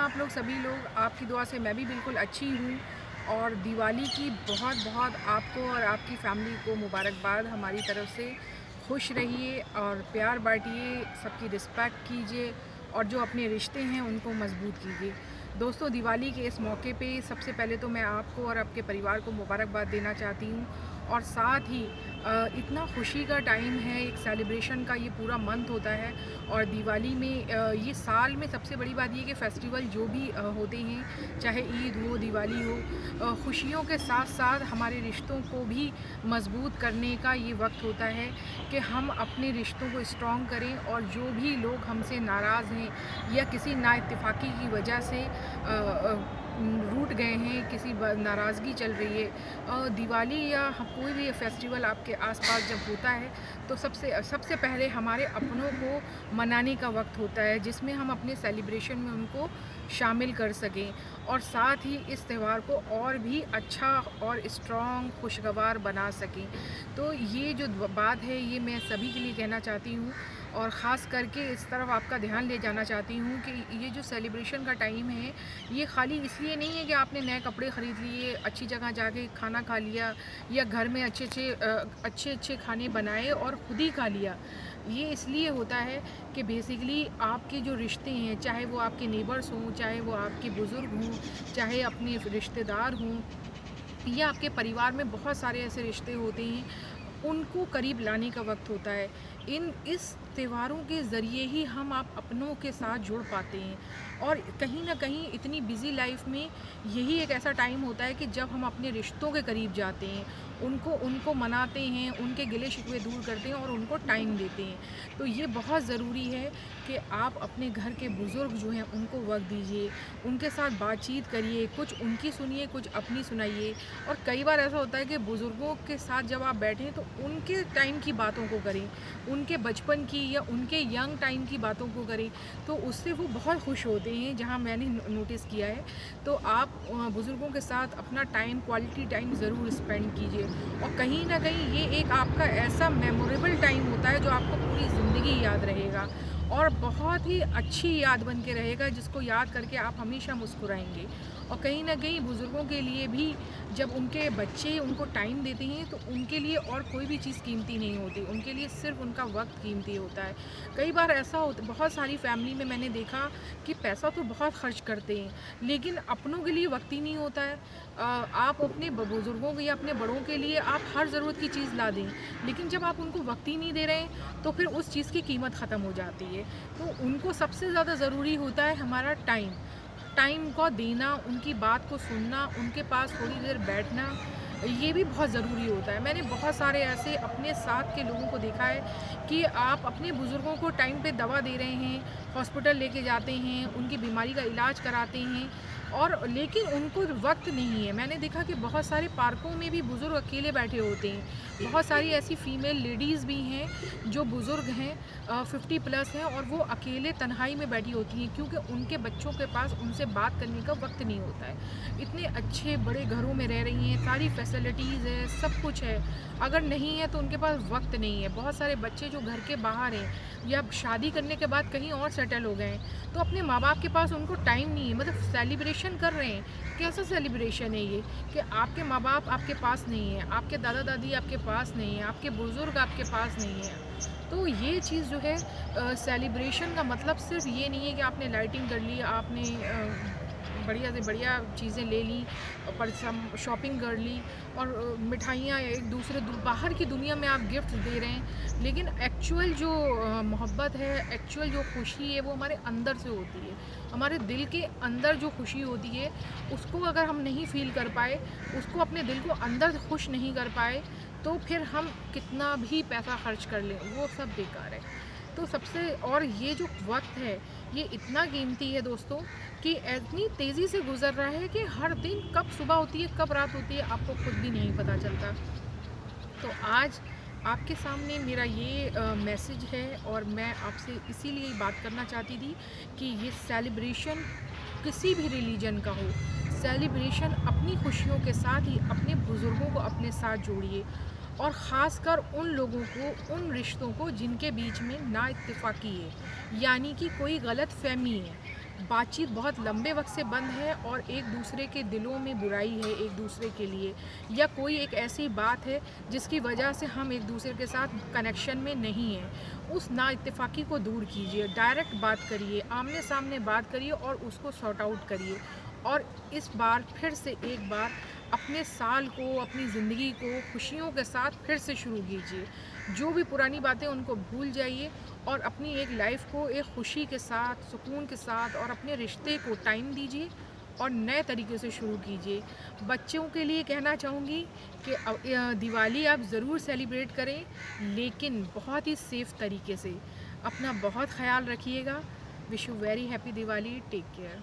आप लोग सभी लोग? आपकी दुआ से मैं भी बिल्कुल अच्छी हूँ। और दिवाली की बहुत बहुत आपको और आपकी फैमिली को मुबारकबाद हमारी तरफ से। खुश रहिए और प्यार बाँटिए, सबकी रिस्पेक्ट कीजिए और जो अपने रिश्ते हैं उनको मज़बूत कीजिए। दोस्तों, दिवाली के इस मौके पे सबसे पहले तो मैं आपको और आपके परिवार को मुबारकबाद देना चाहती हूँ। और साथ ही इतना खुशी का टाइम है, एक सेलिब्रेशन का ये पूरा मंथ होता है। और दिवाली में ये साल में सबसे बड़ी बात ये कि फेस्टिवल जो भी होते हैं, चाहे ईद हो, दिवाली हो, खुशियों के साथ साथ हमारे रिश्तों को भी मज़बूत करने का ये वक्त होता है कि हम अपने रिश्तों को स्ट्रॉन्ग करें। और जो भी लोग हमसे नाराज़ हैं या किसी नाइत्तेफाकी की वजह से रूठ गए हैं, किसी नाराज़गी चल रही है, दिवाली या कोई भी फेस्टिवल आपके आसपास जब होता है तो सबसे सबसे पहले हमारे अपनों को मनाने का वक्त होता है, जिसमें हम अपने सेलिब्रेशन में उनको शामिल कर सकें और साथ ही इस त्यौहार को और भी अच्छा और स्ट्रॉन्ग खुशगवार बना सकें। तो ये जो बात है ये मैं सभी के लिए कहना चाहती हूँ। और ख़ास करके इस तरफ आपका ध्यान ले जाना चाहती हूँ कि ये जो सेलिब्रेशन का टाइम है, ये खाली इसलिए नहीं है कि आपने नए कपड़े ख़रीद लिए, अच्छी जगह जाके खाना खा लिया या घर में अच्छे खाने बनाए और ख़ुद ही खा लिया। ये इसलिए होता है कि बेसिकली आपके जो रिश्ते हैं, चाहे वो आपके नेबर्स हों, चाहे वो आपके बुज़ुर्ग हों, चाहे अपने रिश्तेदार हों या आपके परिवार में बहुत सारे ऐसे रिश्ते होते हैं, उनको करीब लाने का वक्त होता है। इस त्योहारों के ज़रिए ही हम आप अपनों के साथ जुड़ पाते हैं। और कहीं न कहीं इतनी बिज़ी लाइफ में यही एक ऐसा टाइम होता है कि जब हम अपने रिश्तों के करीब जाते हैं, उनको उनको मनाते हैं, उनके गिले शिकवे दूर करते हैं और उनको टाइम देते हैं। तो ये बहुत ज़रूरी है कि आप अपने घर के बुज़ुर्ग जो हैं उनको वक़्त दीजिए, उनके साथ बातचीत करिए, कुछ उनकी सुनिए, कुछ अपनी सुनाइए। और कई बार ऐसा होता है कि बुज़ुर्गों के साथ जब आप बैठें तो उनके टाइम की बातों को करें, उनके बचपन की या उनके यंग टाइम की बातों को करें, तो उससे वो बहुत खुश होते हैं, जहाँ मैंने नोटिस किया है। तो आप बुज़ुर्गों के साथ अपना टाइम, क्वालिटी टाइम ज़रूर स्पेंड कीजिए। और कहीं न कहीं ये एक आपका ऐसा मेमोरेबल टाइम होता है जो आपको पूरी ज़िंदगी याद रहेगा और बहुत ही अच्छी याद बन के रहेगा, जिसको याद करके आप हमेशा मुस्कुराएँगे। और कहीं न कहीं बुज़ुर्गों के लिए भी जब उनके बच्चे उनको टाइम देते हैं तो उनके लिए और कोई भी चीज़ कीमती नहीं होती, उनके लिए सिर्फ़ उनका वक़्त कीमती होता है। कई बार ऐसा होता, बहुत सारी फ़ैमिली में मैंने देखा कि पैसा तो बहुत खर्च करते हैं, लेकिन अपनों के लिए वक़्त ही नहीं होता है। आप अपने बुज़ुर्गों के या अपने बड़ों के लिए आप हर ज़रूरत की चीज़ ला दें, लेकिन जब आप उनको वक़्त ही नहीं दे रहे हैं, तो फिर उस चीज़ की कीमत ख़त्म हो जाती है। तो उनको सबसे ज़्यादा ज़रूरी होता है हमारा टाइम। टाइम को देना, उनकी बात को सुनना, उनके पास थोड़ी देर बैठना, ये भी बहुत ज़रूरी होता है। मैंने बहुत सारे ऐसे अपने साथ के लोगों को देखा है कि आप अपने बुज़ुर्गों को टाइम पे दवा दे रहे हैं, हॉस्पिटल लेके जाते हैं, उनकी बीमारी का इलाज कराते हैं और लेकिन उनको वक़्त नहीं है। मैंने देखा कि बहुत सारे पार्कों में भी बुज़ुर्ग अकेले बैठे होते हैं। बहुत सारी ऐसी फ़ीमेल लेडीज़ भी हैं जो बुज़ुर्ग हैं, 50 प्लस हैं और वो अकेले तन्हाई में बैठी होती हैं, क्योंकि उनके बच्चों के पास उनसे बात करने का वक़्त नहीं होता है। इतने अच्छे बड़े घरों में रह रही हैं, सारी फैसिलिटीज़ है, सब कुछ है, अगर नहीं है तो उनके पास वक़्त नहीं है। बहुत सारे बच्चे जो घर के बाहर हैं या शादी करने के बाद कहीं और सेटल हो गए हैं, तो अपने माँ-बाप के पास उनको टाइम नहीं है। मतलब सेलिब्रेशन कर रहे हैं, कैसा सेलिब्रेशन है ये कि आपके माँ-बाप आपके पास नहीं है, आपके दादा-दादी आपके पास नहीं है, आपके बुज़ुर्ग आपके पास नहीं है। तो ये चीज़ जो है, सेलिब्रेशन का मतलब सिर्फ़ ये नहीं है कि आपने लाइटिंग कर ली, आपने बढ़िया से बढ़िया चीज़ें ले ली, पर सम शॉपिंग कर ली और मिठाइयाँ एक दूसरे बाहर की दुनिया में आप गिफ्ट दे रहे हैं। लेकिन एक्चुअल जो मोहब्बत है, एक्चुअल जो खुशी है, वो हमारे अंदर से होती है। हमारे दिल के अंदर जो खुशी होती है, उसको अगर हम नहीं फ़ील कर पाए, उसको अपने दिल को अंदर से खुश नहीं कर पाए, तो फिर हम कितना भी पैसा खर्च कर लें, वो सब बेकार है। तो सबसे और ये जो वक़्त है, ये इतना कीमती है दोस्तों कि इतनी तेज़ी से गुज़र रहा है कि हर दिन कब सुबह होती है, कब रात होती है, आपको खुद भी नहीं पता चलता। तो आज आपके सामने मेरा ये मैसेज है और मैं आपसे इसीलिए बात करना चाहती थी कि ये सेलिब्रेशन किसी भी रिलीजन का हो, सेलिब्रेशन अपनी खुशियों के साथ ही अपने बुज़ुर्गों को अपने साथ जोड़िए और ख़ासकर उन लोगों को, उन रिश्तों को जिनके बीच में नाइत्तेफ़ाकी है, यानी कि कोई गलतफ़हमी है। बातचीत बहुत लंबे वक्त से बंद है और एक दूसरे के दिलों में बुराई है एक दूसरे के लिए, या कोई एक ऐसी बात है जिसकी वजह से हम एक दूसरे के साथ कनेक्शन में नहीं हैं, उस ना इत्तेफाकी को दूर कीजिए, डायरेक्ट बात करिए, आमने सामने बात करिए और उसको सॉर्ट आउट करिए। और इस बार फिर से एक बार अपने साल को, अपनी ज़िंदगी को खुशियों के साथ फिर से शुरू कीजिए। जो भी पुरानी बातें उनको भूल जाइए और अपनी एक लाइफ को एक खुशी के साथ, सुकून के साथ और अपने रिश्ते को टाइम दीजिए और नए तरीके से शुरू कीजिए। बच्चों के लिए कहना चाहूँगी कि दिवाली आप ज़रूर सेलिब्रेट करें, लेकिन बहुत ही सेफ़ तरीके से। अपना बहुत ख़्याल रखिएगा। Wish you very happy Diwali. Take care.